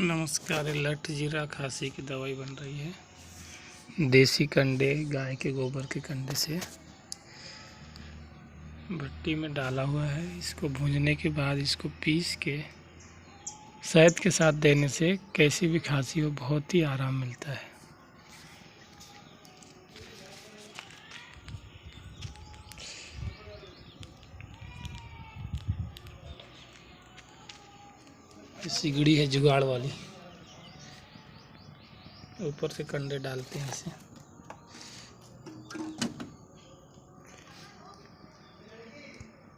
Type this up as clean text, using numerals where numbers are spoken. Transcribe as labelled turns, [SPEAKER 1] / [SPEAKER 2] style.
[SPEAKER 1] नमस्कार। लठ जीरा खांसी की दवाई बन रही है। देसी कंडे, गाय के गोबर के कंडे से भट्टी में डाला हुआ है। इसको भूनने के बाद इसको पीस के शहद के साथ देने से कैसी भी खांसी हो बहुत ही आराम मिलता है। सिगड़ी है जुगाड़ वाली, ऊपर से कंडे डालते हैं इसे।